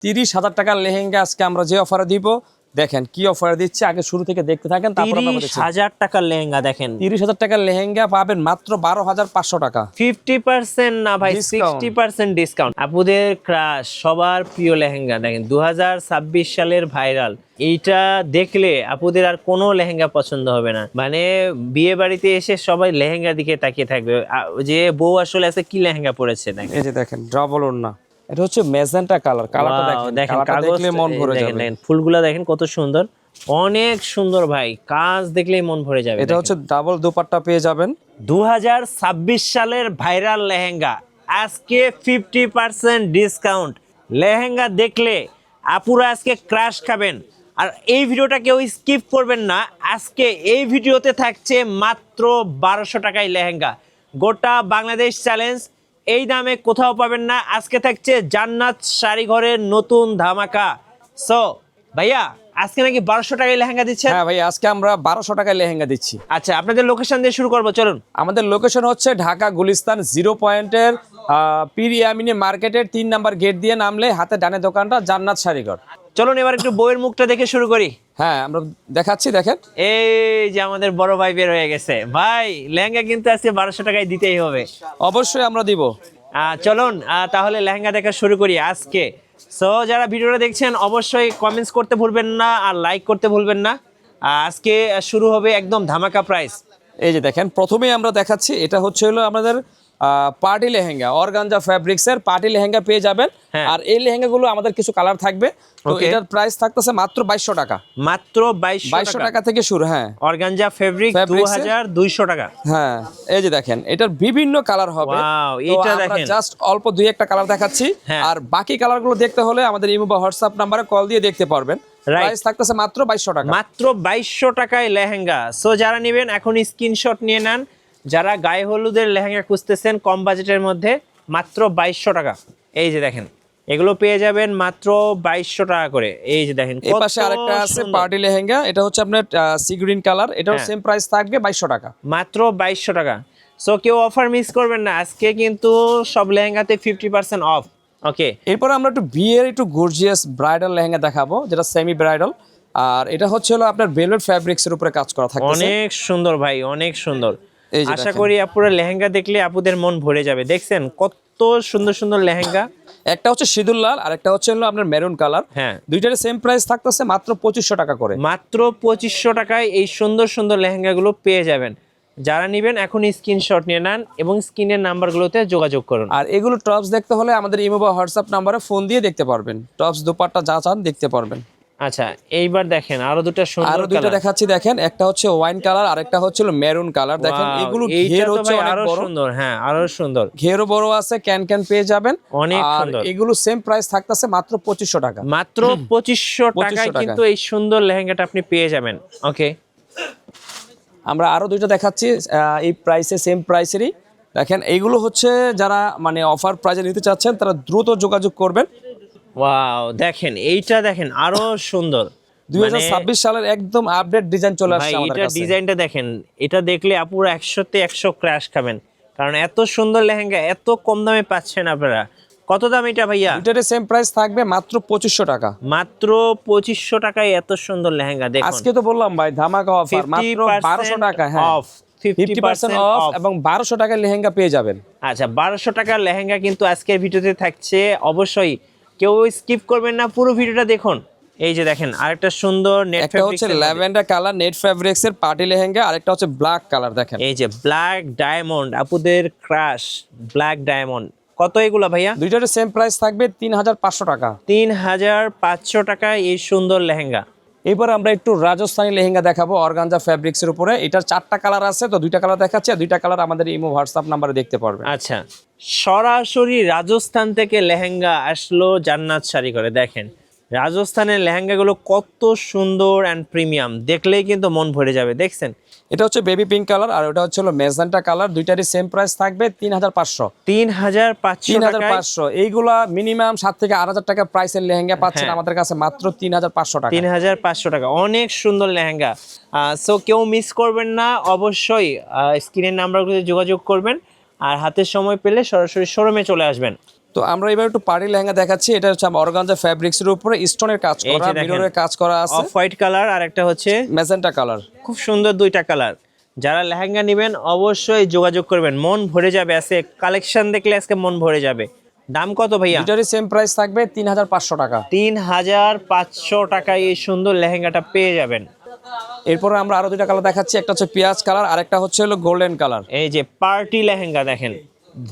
30,000 টাকার লেহেঙ্গা আজকে আমরা যে অফারে দিব, দেখেন কি অফার দিচ্ছে, আগে শুরু থেকে দেখতে থাকেন। 30,000 টাকার লেহেঙ্গা দেখেন, 30,000 টাকার লেহেঙ্গা পাবেন মাত্র 12,500 টাকা। 50% না ভাই, 60% ডিসকাউন্ট। আপুদের ক্রাশ, সবার প্রিয় লেহেঙ্গা দেখেন, 2026 সালের ভাইরাল। এইটা দেখলে আপুদের আর কোনো লেহেঙ্গা পছন্দ হবে না, মানে বিয়ে বাড়িতে এসে সবাই লেহেঙ্গা দিকে তাকিয়ে থাকবে যে বউ আসলে আছে কি লেহেঙ্গা পরেছে। দেখেন এই যে দেখেন ডাবল ওড়না, এটা হচ্ছে ম্যাজেন্টা কালার। কালারটা দেখেন, কালারটা দেখলে মন ভরে যাবে। দেখেন ফুলগুলা দেখেন কত সুন্দর, অনেক সুন্দর ভাই, কাজ দেখলেই মন ভরে যাবে। এটা হচ্ছে ডাবল দোপাট্টা পেয়ে যাবেন। 2026 সালের ভাইরাল লেহেঙ্গা আজকে 50% ডিসকাউন্ট। লেহেঙ্গা দেখলে আপুরা আজকে ক্রাশ খাবেন। আর এই ভিডিওটা কেউ স্কিপ করবেন না, আজকে এই ভিডিওতে থাকছে মাত্র 1200 টাকায় লেহেঙ্গা। গোটা বাংলাদেশ চ্যালেঞ্জ, এই দামে কোথাও পাবেন না। আজকে থাকছে জান্নাত শাড়িঘরের নতুন ধামাকা। সো ভাইয়া আজকে নাকি 1200 টাকায় লেহেঙ্গা দিচ্ছেন? হ্যাঁ ভাই, আজকে আমরা 1200 টাকায় লেহেঙ্গা দিচ্ছি। আচ্ছা, আপনাদের লোকেশন দিয়ে শুরু করবো, চলুন। আমাদের লোকেশন হচ্ছে ঢাকা গুলিস্তান 0 পয়েন্টের পীর ইয়ামিনী মার্কেটের 3 নাম্বার গেট দিয়ে নামলে হাতে ডানে দোকানটা জান্নাত শাড়িঘর। চলুন এবার একটু বইয়ের মুখটা দেখে শুরু করি। হ্যাঁ আমরা দেখাচ্ছি, দেখেন এই যে আমাদের বড় ভাই বের হয়ে গেছে। ভাই লেহেঙ্গা কিন্তু আজকে 1200 টাকায় দিতেই হবে। অবশ্যই আমরা দিব। চলুন তাহলে লেহেঙ্গা দেখা শুরু করি আজকে। সো যারা ভিডিওটা দেখছেন অবশ্যই কমেন্টস করতে ভুলবেন না আর লাইক করতে ভুলবেন না। আজকে শুরু হবে একদম ধামাকা প্রাইস। এই যে দেখেন, প্রথমেই আমরা দেখাচ্ছি, এটা হচ্ছে হলো আমাদের পার্টি লেহেঙ্গা, অর্গানজা ফ্যাব্রিক্সের পার্টি লেহেঙ্গা পেয়ে যাবেন। আর এই লেহেঙ্গাগুলো আমাদের কিছু কালার থাকবে, তো এটার প্রাইস থাকতেছে মাত্র 2200 টাকা। মাত্র 2200 টাকা থেকে শুরু। হ্যাঁ, অর্গানজা ফেব্রিক 2200 টাকা। হ্যাঁ এই যে দেখেন, এটার বিভিন্ন কালার হবে। ওয়াও, এটা দেখেন, জাস্ট অল্প দুই একটা কালার দেখাচ্ছি। আর বাকি কালারগুলো দেখতে হলে আমাদের ইমো বা হোয়াটসঅ্যাপ নাম্বারে কল দিয়ে দেখতে পারবেন। প্রাইস থাকতেছে মাত্র 2200 টাকা। মাত্র 2200 টাকায় লেহেঙ্গা। সো যারা নেবেন এখন স্ক্রিনশট নিয়ে নেন। যারা গায়ে হলুদের লেহেঙ্গা খুঁজতেছেন কম বাজেটের মধ্যে, মাত্র 2200 টাকা। এই যে দেখেন, এগুলো পেয়ে যাবেন মাত্র 2200 টাকা করে। এই যে দেখেন, এই পাশে আরেকটা আছে পার্টি লেহেঙ্গা, এটা হচ্ছে আপনার সি গ্রিন কালার, এটাও সেম প্রাইস থাকবে 2200 টাকা। মাত্র 2200 টাকা। সো কেউ অফার মিস করবেন না, আজকে কিন্তু সব লেহেঙ্গাতে 50% অফ। ওকে, এরপর আমরা একটু বিয়ের একটু গর্জিয়াস ব্রাইডাল লেহেঙ্গা দেখাবো, যেটা সেমি ব্রাইডাল। আর এটা হচ্ছে হলো আপনার ভেলভেট ফ্যাব্রিক্স এর উপরে কাজ করা থাকবে। অনেক সুন্দর ভাই, অনেক সুন্দর। আশা করি আপুরা লেহেঙ্গা দেখলে আপুদের মন ভরে যাবে। দেখছেন কত সুন্দর সুন্দর লেহেঙ্গা। একটা হচ্ছে সিঁদুর লাল আর একটা হচ্ছে হলো আপনার মেরুন কালার। হ্যাঁ, দুইটার সেম প্রাইস থাকতেছে মাত্র 2500 টাকা করে। মাত্র 2500 টাকায় এই সুন্দর সুন্দর লেহেঙ্গাগুলো পেয়ে যাবেন। যারা নেবেন এখন স্ক্রিনশট নিয়ে নেন এবং স্ক্রিনের নাম্বারগুলোতে যোগাযোগ করুন। আর এগুলো টপস দেখতে হলে আমাদের ইমো বা হোয়াটসঅ্যাপ নাম্বারে ফোন দিয়ে দেখতে পারবেন। টপস দোপাট্টা যা চান দেখতে পারবেন। আচ্ছা, এইবার দেখেন আরো দুটো সুন্দর, আরো দুটো দেখাচ্ছি। দেখেন, একটা হচ্ছে ওয়াইন কালার আর একটা হচ্ছে মেরুন কালার। দেখেন এগুলো ঘের হচ্ছে অনেক বড়। সুন্দর, হ্যাঁ আরো সুন্দর, ঘেরও বড় আছে, ক্যান ক্যান পেয়ে যাবেন অনেক সুন্দর। এগুলো সেম প্রাইস থাকতেছে মাত্র 2500 টাকা। মাত্র 2500 টাকায় কিন্তু এই সুন্দর লেহেঙ্গাটা আপনি পেয়ে যাবেন। ওকে, আমরা আরো দুইটা দেখাচ্ছি এই প্রাইসে, সেম প্রাইসেরই। দেখেন এইগুলো হচ্ছে যারা মানে অফার প্রাইসে নিতে চাচ্ছেন তারা দ্রুত যোগাযোগ করবেন। ওয়াও, দেখেন এইটা দেখেন আরো সুন্দর। 2026 সালের একদম আপডেট ডিজাইন চলে আসছে আমাদের কাছে। এটা ডিজাইনটা দেখেন, এটা দেখলে আপুরা 100 তে 100 ক্র্যাশ খাবেন, কারণ এত সুন্দর লেহেঙ্গা এত কম দামে পাচ্ছেন আপনারা। কত দাম এটা ভাইয়া? এটার সেম প্রাইস থাকবে মাত্র 2500 টাকা। মাত্র 2500 টাকায় এত সুন্দর লেহেঙ্গা দেখুন। আজকে তো বললাম ভাই ধামাকা অফার, মাত্র 1200 টাকা। হ্যাঁ, অফ, 50% অফ এবং 1200 টাকার লেহেঙ্গা পেয়ে যাবেন। আচ্ছা, 1200 টাকার লেহেঙ্গা কিন্তু আজকের ভিডিওতে থাকছে। অবশ্যই কেউ স্কিপ করবেন না, পুরো ভিডিওটা দেখুন। এই যে দেখেন আরেকটা সুন্দর নেট একটা হচ্ছে ল্যাভেন্ডার কালার নেট ফ্যাব্রিক্স এর পার্টি লেহেঙ্গা, আরেকটা হচ্ছে ব্ল্যাক কালার। দেখেন এই যে ব্ল্যাক ডায়মন্ড, আপুদের ক্রাশ ব্ল্যাক ডায়মন্ড। কত এগুলা ভাইয়া? দুইটার সেম প্রাইস থাকবে 3500 টাকা। 3500 টাকায় এই সুন্দর লেহেঙ্গা। এবার আমরা একটু রাজস্থানী লেহেঙ্গা দেখাবো অর্গানজা ফ্যাব্রিক্স এর উপরে। এটার 4টা কালার আছে, তো 2টা কালার দেখাচ্ছি, আর 2টা কালার আমাদের ইমো হোয়াটসঅ্যাপ নাম্বারে দেখতে পারবেন। আচ্ছা, সরাসরি রাজস্থান থেকে লেহেঙ্গা আসলো জান্নাত শাড়ি করে। দেখেন রাজস্থানের লেহেঙ্গাগুলো কত সুন্দর অ্যান্ড প্রিমিয়াম, দেখলেই কিন্তু মন ভরে যাবে। দেখছেন এটা হচ্ছে বেবি পিঙ্ক কালার আর ওটা হচ্ছে হলো মেজেন্টা কালার। দুইটারই সেম প্রাইস থাকবে 3500। 3500। এইগুলা মিনিমাম 7 থেকে 8000 টাকা প্রাইসের লেহেঙ্গা পাচ্ছেন আমাদের কাছে মাত্র 3500 টাকা। 3500 টাকা, অনেক সুন্দর লেহেঙ্গা। সো কেউ মিস করবেন না, অবশ্যই স্ক্রিনের নাম্বারগুলোতে যোগাযোগ করবেন আর হাতের সময় পেলে সরাসরি শোরুমে চলে আসবেন। তো আমরা এবার একটু পার্টি লেহেঙ্গা দেখাচ্ছি। এটা হচ্ছে অর্গানজা ফ্যাব্রিক্সের উপরে স্টোনের কাজ এই করা, যে দেখেন, মিররের কাজ করা আছে, অফ হোয়াইট কালার আর একটা হচ্ছে ম্যাজেন্টা কালার। খুব সুন্দর দুইটা কালার। যারা লেহেঙ্গা নেবেন অবশ্যই যোগাযোগ করবেন, মন ভরে যাবে। আজকে কালেকশন দেখলে আজকে মন ভরে যাবে। দাম কত ভাইয়া? দুটারই সেম প্রাইস থাকবে 3500 টাকা। 3500 টাকায় এই সুন্দর লেহেঙ্গাটা পেয়ে যাবেন। এরপরে আমরা আরো দুইটা কালার দেখাচ্ছি, একটা হচ্ছে পেঁয়াজ কালার আর একটা হচ্ছে হলো গোল্ডেন কালার। এই যে পার্টি লেহেঙ্গা দেখেন,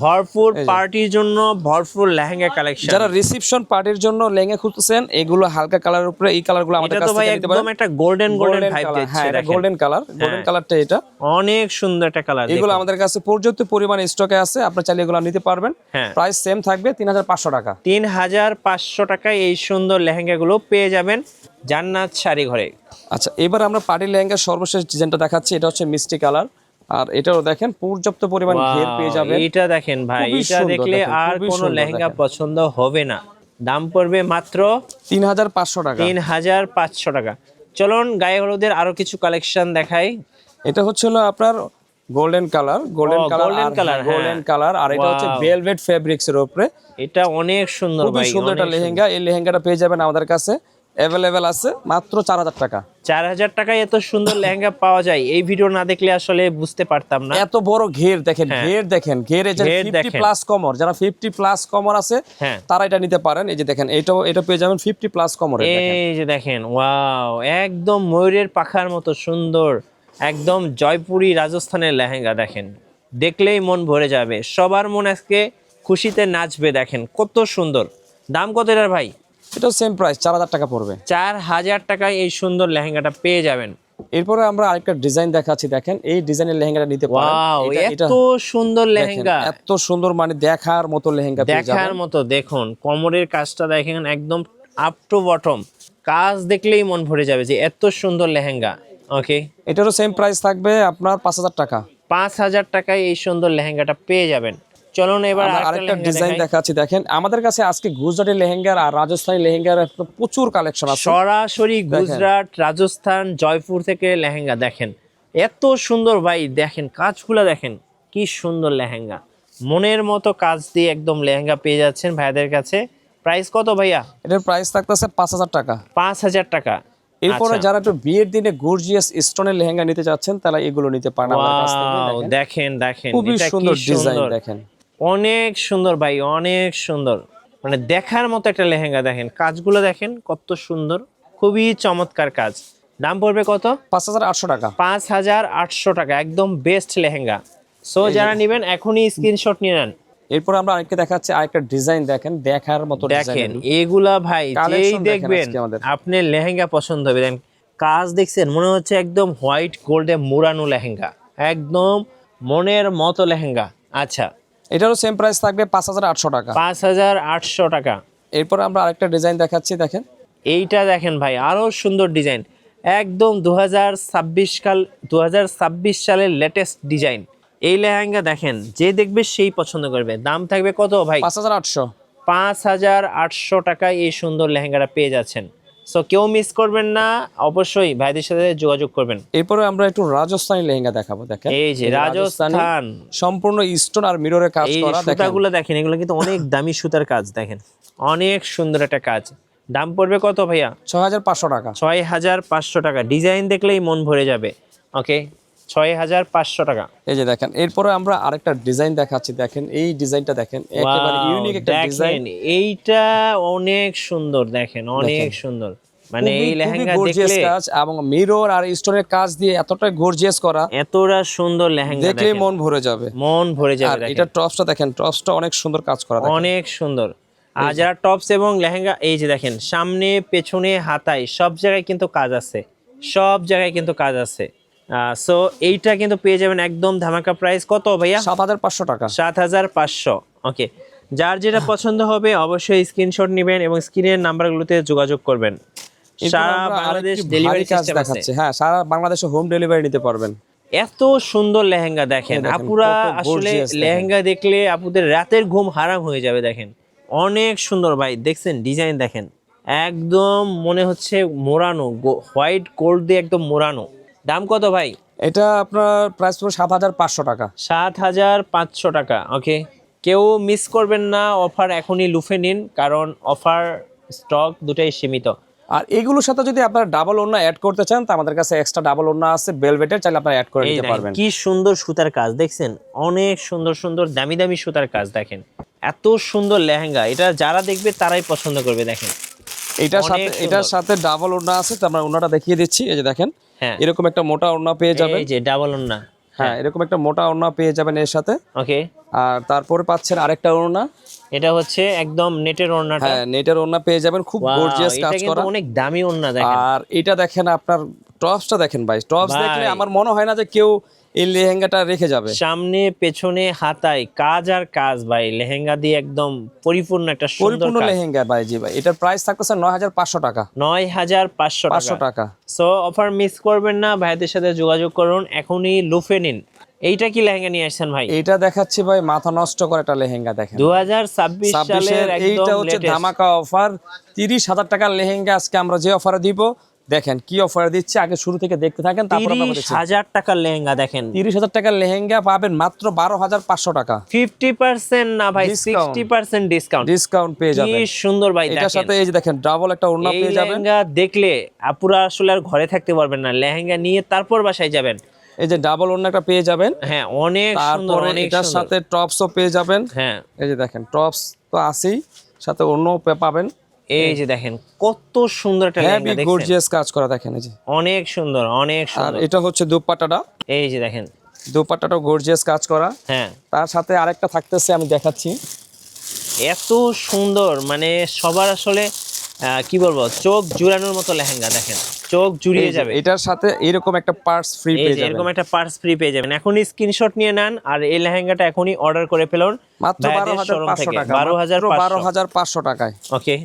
ভরপুর পার্টির জন্য ভরপুর লেহেঙ্গা কালেকশন। যারা রিসেপশন পার্টির জন্য লেহেঙ্গা খুঁজতেছেন, এগুলো হালকা কালারের উপরে এই কালারগুলো আমাদের এটা কাছ তো ভাই থেকে নিতে পারেন। একদম একটা গোল্ডেন ভাইব হ্যাঁ, দিচ্ছে এটা দেখেন। গোল্ডেন কালার, গোল্ডেন কালারটা এটা অনেক সুন্দর একটা কালার। এগুলো আমাদের কাছে পর্যাপ্ত পরিমাণে স্টকে আছে, আপনি চাইলে এগুলো নিতে পারবেন। হ্যাঁ। প্রাইস সেম থাকবে 3500 টাকা। 3500 টাকায় এই সুন্দর লেহেঙ্গাগুলো পেয়ে যাবেন জান্নাত শাড়ি ঘরে। আচ্ছা, এবার আমরা পার্টি লেহেঙ্গার সর্বশেষ ডিজাইনটা দেখাচ্ছি। এটা হচ্ছে মিষ্টি কালার, আর এটাও দেখেন পর্যাপ্ত পরিমাণ ঘের পেয়ে যাবেন। এটা দেখেন ভাই, খুবই এটা সুন্দর, দেখলে দেখেন, আর খুবই কোনো সুন্দর, লেহেঙ্গা দেখেন। পছন্দ হবে না। দাম পড়বে মাত্র 3500 টাকা। 3500 টাকা। চলুন গায়ে হলুদের আরো কিছু কালেকশন দেখাই। এটা হচ্ছে হলো আপনার golden colour, golden colour, golden color, golden colour, আর এটা হচ্ছে Wow. ভেলভেট ফেব্রিক্স এর উপরে। এটা অনেক সুন্দর খুবই ভাই, সুন্দর একটা অনেক লেহেঙ্গা। এই লেহেঙ্গাটা পেয়ে যাবেন আমাদের কাছে, অ্যাভেলেবেল আছে মাত্র 4000 টাকা। 4000 টাকায় এত সুন্দর লেহেঙ্গা পাওয়া যায়, এই ভিডিও না দেখলে আসলে বুঝতে পারতাম না। এত বড় ঘের দেখেন, হ্যাঁ। ঘের দেখেন, ঘেরে যে ঘের 50 দেখেন। প্লাস কমর, যারা 50 প্লাস কমর আছে হ্যাঁ। তারা এটা নিতে পারেন। এই যে দেখেন, এটা পেয়ে যাবেন 50 প্লাস কমরে। এই যে দেখেন, ওয়াও, একদম ময়ূরের পাখার মতো সুন্দর, একদম জয়পুরি রাজস্থানের লেহেঙ্গা। দেখেন, দেখলেই মন ভরে যাবে, সবার মন আজকে খুশিতে নাচবে। দেখেন কত সুন্দর। দাম কত এটার ভাই? এটাও সেম প্রাইস 4000 টাকা পড়বে। 4000 টাকায় এই সুন্দর লেহেঙ্গাটা পেয়ে যাবেন। এরপরে আমরা আরেকটা ডিজাইন দেখাচ্ছি, দেখেন এই ডিজাইনের লেহেঙ্গাটা নিতে পারেন। ওয়াও, এত সুন্দর দেখেন, লেহেঙ্গা, এত সুন্দর, মানে দেখার মতো লেহেঙ্গা পেয়ে দেখার যাবেন। মতো। দেখুন কোমরের কাজটা দেখেন, একদম আপ টু বটম কাজ দেখলেই মন ভরে যাবে যে এত সুন্দর লেহেঙ্গা। ওকে, এটারও সেম প্রাইস থাকবে আপনার 5000 টাকা। 5000 টাকায় এই সুন্দর লেহেঙ্গাটা পেয়ে যাবেন। চলুন এবার আমরা আরেকটা ডিজাইন দেখাচ্ছি, দেখেন আমাদের কাছে আজকে গুজরাটি লেহেঙ্গার আর রাজস্থানী লেহেঙ্গার প্রচুর কালেকশন আছে। সরাসরি গুজরাট, রাজস্থান, জয়পুর থেকে লেহেঙ্গা। দেখেন এত সুন্দর ভাই, দেখেন কাজগুলো দেখেন, কি সুন্দর লেহেঙ্গা। মনের মতো কাজ দিয়ে একদম লেহেঙ্গা পেয়ে যাচ্ছেন ভাইদের কাছে। প্রাইস কত ভাইয়া? এটার প্রাইস থাকতেছে 5000 টাকা। 5000 টাকা। এরপরে আচ্ছা। যারা একটু বিয়ের দিনে গর্জিয়াস স্টোনের লেহেঙ্গা নিতে চাচ্ছেন, তারা এগুলো নিতে পারেন আমাদের কাছ থেকে। ওয়াও, দেখেন দেখেন দেখেন, খুবই এটা কি সুন্দর ডিজাইন, সুন্দর, দেখেন অনেক সুন্দর ভাই, অনেক সুন্দর, মানে দেখার মতো একটা লেহেঙ্গা। দেখেন কাজগুলো দেখেন কত সুন্দর, খুবই চমৎকার কাজ। দাম পড়বে কত? 5800 টাকা। 5800 টাকা, একদম বেস্ট লেহেঙ্গা। সো যারা নেবেন এখনই স্ক্রিনশট নিয়ে নেন। এরপর আমরা আরেকটা দেখাচ্ছি, আরেকটা ডিজাইন দেখেন, দেখার মতো দেখেন ডিজাইন। এগুলা ভাই যেই Collection দেখেন দেখবেন আজকে আমাদের। আপনার লেহেঙ্গা পছন্দ হবে। দেখেন কাজ দেখছেন, মনে হচ্ছে একদম হোয়াইট গোল্ডে মোড়ানো লেহেঙ্গা, একদম মনের মতো লেহেঙ্গা। আচ্ছা, এটারও সেম প্রাইস থাকবে 5800 টাকা। 5800 টাকা। এরপর আমরা আরেকটা ডিজাইন দেখাচ্ছি, দেখেন এইটা দেখেন ভাই, আরো সুন্দর ডিজাইন, একদম 2026 সালের লেটেস্ট ডিজাইন। এই লেহেঙ্গা দেখেন, যে দেখবে সেই পছন্দ করবে। দাম থাকবে কত ভাই? 5800। 5800 টাকায় এই সুন্দর লেহেঙ্গাটা পেয়ে যাচ্ছেন। সো কেউ মিস করবেন না, অবশ্যই ভাইদের সাথে যোগাযোগ করবেন। এরপরে আমরা একটু রাজস্থানী লেহেঙ্গা দেখাবো, দেখেন এই যে রাজস্থান, সম্পূর্ণ স্টোন আর মিররের কাজ এই করা। দেখেন সুতাগুলো দেখেন, এগুলো কিন্তু অনেক দামি সুতার কাজ। দেখেন অনেক সুন্দর একটা কাজ। দাম পড়বে কত ভাইয়া? 6500 টাকা। 6500 টাকা। ডিজাইন দেখলেই মন ভরে যাবে। ওকে, 6500 টাকা। এই যে দেখেন, এরপরে আমরা আরেকটা ডিজাইন দেখাচ্ছি, দেখেন এই ডিজাইনটা দেখেন, একেবারে Wow, ইউনিক একটা ডিজাইন। দেখেন এইটা অনেক সুন্দর, দেখেন অনেক সুন্দর, মানে এই লেহেঙ্গা গর্জিয়াস দেখলে কাজ এবং মিরর আর স্টোনের কাজ দিয়ে এতটা গর্জিয়াস করা, এতটা সুন্দর লেহেঙ্গা দেখলেই দেখেন, মন ভরে যাবে। মন ভরে আর যাবে। এটা দেখেন টপসটা দেখেন, টপসটা অনেক সুন্দর কাজ করা, দেখেন অনেক সুন্দর। আর যারা টপস এবং লেহেঙ্গা, এই যে দেখেন সামনে পেছনে হাতায় সব জায়গায় কিন্তু কাজ আছে, সব জায়গায় কিন্তু কাজ আছে। সো এইটা কিন্তু পেয়ে যাবেন একদম ধামাকা প্রাইস। কত ভাইয়া? 7500 টাকা। 7500। ওকে, যার যেটা পছন্দ হবে অবশ্যই স্ক্রিনশট নেবেন এবং স্ক্রিনের নাম্বারগুলোতে যোগাযোগ করবেন। সারা বাংলাদেশ ডেলিভারি সিস্টেম আছে। দেখাচ্ছে, হ্যাঁ সারা বাংলাদেশে হোম ডেলিভারি নিতে পারবেন। এত সুন্দর লেহেঙ্গা দেখেন, দেখেন, আপুরা কত আসলে gorgeous দেখেন। লেহেঙ্গা দেখলে আপুদের রাতের ঘুম হারাম হয়ে যাবে। দেখেন অনেক সুন্দর ভাই, দেখছেন ডিজাইন দেখেন, একদম মনে হচ্ছে মোড়ানো, হোয়াইট গোল্ড দিয়ে একদম মোড়ানো। দাম কত ভাই? এটা আপনার প্রাইস পুরো 7500 টাকা। 7500 টাকা। ওকে, কেউ মিস করবেন না, অফার এখনই লুফে নিন, কারণ অফার স্টক দুটাই সীমিত। আর এগুলোর সাথে যদি আপনারা ডাবল ওড়না অ্যাড করতে চান, তা আমাদের কাছে এক্সট্রা ডাবল ওড়না আছে বেলভেটের, চাইলে আপনারা অ্যাড করে এই নিতে দেখেন পারবেন। কি সুন্দর সুতার কাজ দেখছেন, অনেক সুন্দর সুন্দর দামি দামি সুতার কাজ দেখেন, এত সুন্দর লেহেঙ্গা, এটা যারা দেখবে তারাই পছন্দ করবে। দেখেন এটার সাথে ডাবল ওড়না আছে, তো আমরা ওড়নাটা দেখিয়ে দিচ্ছি। এই যে দেখেন, হ্যাঁ এরকম একটা মোটা ওড়না পেয়ে যাবেন। এই যে ডাবল ওড়না, হ্যাঁ, এরকম একটা মোটা ওড়না পেয়ে যাবেন এর সাথে। ওকে। আর তারপরে পাচ্ছেন আরেকটা ওড়না, এটা হচ্ছে একদম নেটের ওড়নাটা। হ্যাঁ, নেটের ওড়না পেয়ে যাবেন, খুব গর্জিয়াস এটা কাজ কিন্তু করা, অনেক দামি ওড়না দেখেন। আর এটা দেখেন আপনার টপসটা দেখেন ভাই, টপস ভাই। দেখলে আমার মনে হয় না যে কেউ এই লেহেঙ্গাটা রেখে যাবে। সামনে পেছনে হাতায় কাজ আর কাজ ভাই, লেহেঙ্গা দিয়ে একদম পরিপূর্ণ একটা সুন্দর পরিপূর্ণ কাজ। লেহেঙ্গা ভাই। জি ভাই, এটার প্রাইস থাকতেছে 9500 টাকা। 9500 টাকা। সো অফার মিস করবেন না, ভাইদের সাথে যোগাযোগ করুন, এখনই লুফে নিন। এইটা কি লেহেঙ্গা নিয়ে আসছেন ভাই? এইটা দেখাচ্ছি ভাই, মাথা নষ্ট করে একটা লেহেঙ্গা দেখেন, 2026 সালের এইটা একদম হচ্ছে লেটেস্ট। ধামাকা অফার, 30,000 টাকার লেহেঙ্গা আজকে আমরা যে অফারে দিব। দেখেন কি অফারে দিচ্ছে, আগে শুরু থেকে দেখতে থাকেন, তারপর আমরা বলছি। 30,000 টাকার লেহেঙ্গা দেখেন, 30,000 টাকার লেহেঙ্গা পাবেন মাত্র 12,500 টাকা। 50% না ভাই, Discount। 60% ডিসকাউন্ট। ডিসকাউন্ট পেয়ে কি যাবেন সুন্দর ভাই এটার দেখেন। সাথে। এই যে দেখেন, ডাবল একটা ওড়না এই পেয়ে যাবেন। লেহেঙ্গা দেখলে আপুরা আসলে আর ঘরে থাকতে পারবেন না, লেহেঙ্গা নিয়ে তারপর বাসায় যাবেন। এই যে ডাবল ওড়না একটা পেয়ে যাবেন, হ্যাঁ অনেক সুন্দর, তারপরে অনেক এটার সুন্দর। সাথে টপসও পেয়ে যাবেন। হ্যাঁ এই যে দেখেন, টপস তো আছেই, সাথে অন্যও পাবেন। এই যে দেখেন কত সুন্দর একটা হেভি লেহেঙ্গা দেখছেন, গর্জিয়াস কাজ করা দেখেন। এই যে, অনেক সুন্দর, অনেক আর সুন্দর। এটা হচ্ছে দুপাট্টাটা, এই যে দেখেন, দুপাট্টাটাও গর্জিয়াস কাজ করা। হ্যাঁ তার সাথে আরেকটা থাকতেছে, আমি দেখাচ্ছি। এত সুন্দর, মানে সবার আসলে কি বলবো, চোখ জুড়ানোর মতো লেহেঙ্গা দেখেন, চোখ জুড়িয়ে যাবে। এটার সাথে এরকম একটা পার্স ফ্রি এই পেয়ে যে যাবেন, এরকম একটা পার্স ফ্রি পেয়ে যাবেন। এখনই স্ক্রিনশট নিয়ে নেন, আর এই লেহেঙ্গাটা এখনই অর্ডার করে ফেলুন মাত্র 12,500 টাকা। 12,500 টাকায়। ওকে।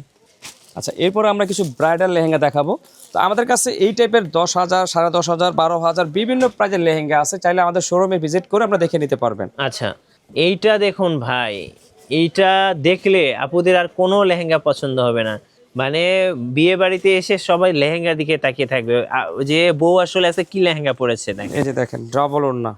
আচ্ছা, এরপরে আমরা কিছু ব্রাইডাল লেহেঙ্গা দেখাবো। তো আমাদের কাছে এই টাইপের 10,000, 10,500, 12,000 বিভিন্ন প্রাইজের লেহেঙ্গা আছে, চাইলে আমাদের শোরুমে ভিজিট করে আমরা দেখে নিতে পারবেন। আচ্ছা, এইটা দেখুন ভাই, এইটা দেখলে আপুদের আর কোনো লেহেঙ্গা পছন্দ হবে না, মানে বিয়ে বাড়িতে এসে সবাই লেহেঙ্গার দিকে তাকিয়ে থাকবে, যে বউ আসলে আছে কি লেহেঙ্গা পরেছে দেখেন। এই যে দেখেন, ডাবল ওড়না,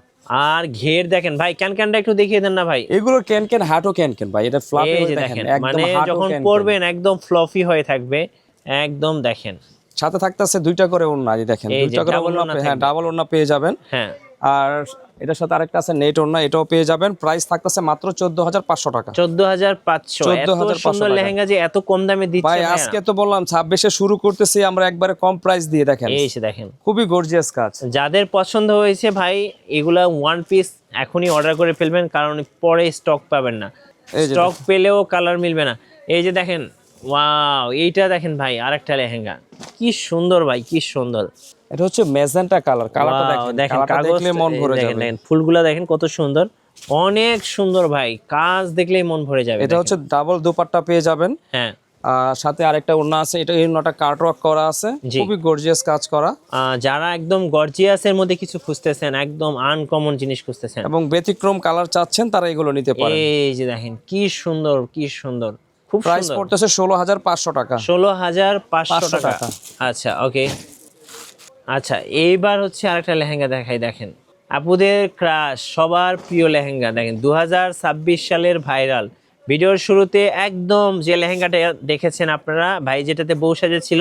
আর ঘের দেখেন ভাই, ক্যানটা একটু দেখিয়ে দেন না ভাই। এগুলো ক্যান হাটও ক্যান ভাই, এটা ফ্লাফি এই হয়ে যে দেখেন, দেখেন, একদম মানে হাটও যখন ক্যান। পরবেন একদম ফ্লফি হয়ে থাকবে, একদম দেখেন। সাথে থাকতেছে দুইটা করে ওড়না, এই দেখেন এই যে দুইটা করে double ওড়না, ওড়না হ্যাঁ থাকবে। ডাবল ওড়না পেয়ে যাবেন। হ্যাঁ আর এটার সাথে আরেকটা আছে নেট ওড়না, এটাও পেয়ে যাবেন। প্রাইস থাকতেছে মাত্র 14,500 টাকা। 14,500। এত 14,500 সুন্দর টাকা। লেহেঙ্গা যে এত কম দামে দিচ্ছে ভাই ভাইয়া। আজকে তো বললাম 26-এ শুরু করতেছি আমরা একবারে কম প্রাইস দিয়ে। দেখেন এই যে দেখেন, খুবই গর্জিয়াস কাজ। যাদের পছন্দ হয়েছে ভাই, এগুলা ওয়ান পিস এখনই অর্ডার করে ফেলবেন, কারণ পরে স্টক পাবেন না, এই যে স্টক পেলেও কালার মিলবে না। এই যে দেখেন, ওয়াও, এইটা দেখেন ভাই, আরেকটা লেহেঙ্গা, কি সুন্দর ভাই, কি সুন্দর। এটা হচ্ছে ম্যাজেন্টা কালার, কালারটা Wow, দেখেন, দেখেন কালারটা কাগজ, দেখলে মন ভরে দেখেন, যাবে। দেখেন ফুলগুলা দেখেন কত সুন্দর, অনেক সুন্দর ভাই, কাজ দেখলেই মন ভরে যাবে। এটা হচ্ছে ডাবল দুপাট্টা পেয়ে যাবেন। হ্যাঁ, সাথে আরেকটা ওড়না আছে, এটা এই ওড়নাটা কাটওয়ার্ক করা আছে, জি। খুবই গর্জিয়াস কাজ করা যারা একদম গর্জিয়াসের মধ্যে কিছু খুঁজতেছেন, একদম আনকমন জিনিস খুঁজতেছেন, এবং ব্যতিক্রম কালার চাচ্ছেন, তারা এগুলো নিতে পারেন। এই যে দেখেন কি সুন্দর, কি সুন্দর, খুব প্রাইস সুন্দর। পড়তেছে 16,500 টাকা। 16,500 টাকা। টাকা। আচ্ছা, ওকে। আচ্ছা, এইবার হচ্ছে আরেকটা লেহেঙ্গা দেখাই। দেখেন আপুদের ক্রাশ, সবার প্রিয় লেহেঙ্গা দেখেন, 2026 সালের ভাইরাল। ভিডিওর শুরুতে একদম যে লেহেঙ্গাটা দেখেছেন আপনারা, ভাই যেটাতে বউ সাজেছিল,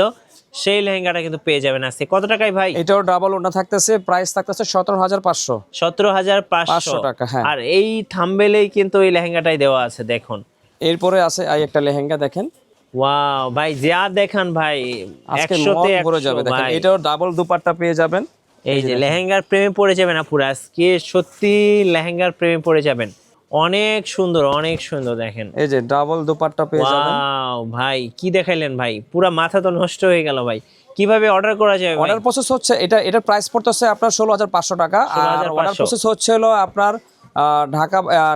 সেই লেহেঙ্গাটা কিন্তু পেয়ে যাবেন আজকে। কত টাকায় ভাই? এটাও ডাবল ওড়না থাকতেছে, প্রাইস থাকতেছে 17,500। 17,500 টাকা, হ্যাঁ। আর এই থাম্বেলেই কিন্তু এই লেহেঙ্গাটাই দেওয়া আছে, দেখুন। এরপরে আছে এই একটা লেহেঙ্গা দেখেন, ওয়াও ভাই, যা দেখান ভাই, আজকে 100-তে মন ভরে 100 যাবে। দেখেন ভাই। এটাও ডাবল দুপাট্টা পেয়ে যাবেন। এই যে লেহেঙ্গার প্রেমে পড়ে যাবেন আপুরা, আজকে সত্যি লেহেঙ্গার প্রেমে পড়ে যাবেন, অনেক সুন্দর, অনেক সুন্দর। দেখেন এই যে ডাবল দুপাট্টা পেয়ে যাবেন। ওয়াও ভাই, কি দেখাইলেন ভাই, পুরা মাথা তো নষ্ট হয়ে গেল ভাই। কিভাবে অর্ডার করা যায় ভাই? অর্ডার প্রসেস হচ্ছে, এটার প্রাইস পড়তেছে আপনার 16,500 টাকা। আর 16,500 অর্ডার প্রসেস হচ্ছে হলো আপনার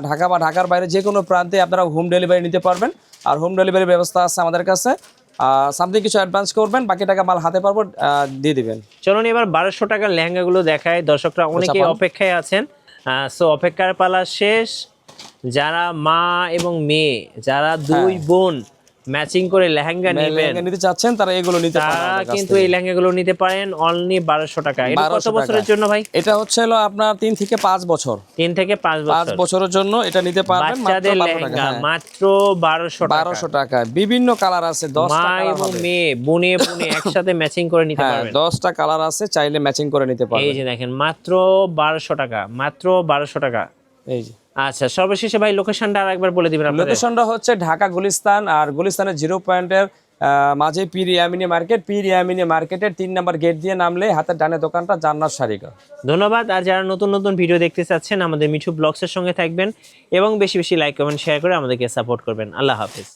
ঢাকা বা ঢাকার বাইরে যে কোনো প্রান্তে আপনারা হোম ডেলিভারি নিতে পারবেন। আর হোম ডেলিভারি ব্যবস্থা আছে আমাদের কাছে। সামথিং কিছু অ্যাডভান্স করবেন, বাকি টাকা মাল হাতে পারবো দিয়ে দিবেন। চলুন এবার 1200 টাকার লেহেঙ্গাগুলো দেখায়, দর্শকরা অনেকেই অপেক্ষায় আছেন। সো অপেক্ষার পালা শেষ। যারা মা এবং মেয়ে, যারা দুই বোন ম্যাচিং করে লেহেঙ্গা নেবেন, লেহেঙ্গা নিতে চাচ্ছেন তারা এগুলো নিতে পারেন তারা আমাদের কাছ কিন্তু থেকে। এই লেহেঙ্গাগুলো নিতে পারেন অনলি 1200 টাকা। এটা কত 1200 বছরের টাকায়। জন্য ভাই? এটা হচ্ছে হলো আপনার 3 থেকে 5 বছর, 3 থেকে 5 5 বছর বছরের জন্য এটা নিতে পারবেন মাত্র বাচ্চাদের 1200 টাকা। লেহেঙ্গা হ্যাঁ, মাত্র 1200 টাকা। 1200 টাকায় বিভিন্ন কালার আছে, 10টা মা কালার এবং হবে। মেয়ে বুনে বুনে একসাথে ম্যাচিং করে নিতে হ্যাঁ, পারবেন। 10টা কালার আছে, চাইলে ম্যাচিং করে নিতে এই পারবেন। যে দেখেন মাত্র 1200 টাকা, মাত্র 1200 টাকা। এই যে আচ্ছা, সর্বশেষে ভাই লোকেশনটা আরেকবার বলে দিবেন আপনাদের। লোকেশনটা হচ্ছে ঢাকা গুলিস্তান, আর গুলিস্তানের 0 পয়েন্টের মাঝে পীর ইয়ামিনী মার্কেট, পীর ইয়ামিনী মার্কেটের 3 নম্বর গেট দিয়ে নামলে হাতের ডানে দোকানটা জান্নাত শাড়িঘর। ধন্যবাদ। আর যারা নতুন নতুন ভিডিও দেখতে চাচ্ছেন আমাদের মিঠু ব্লগসের সঙ্গে থাকবেন এবং বেশি বেশি লাইক কমেন্ট শেয়ার করে আমাদেরকে সাপোর্ট করবেন। আল্লাহ হাফেজ।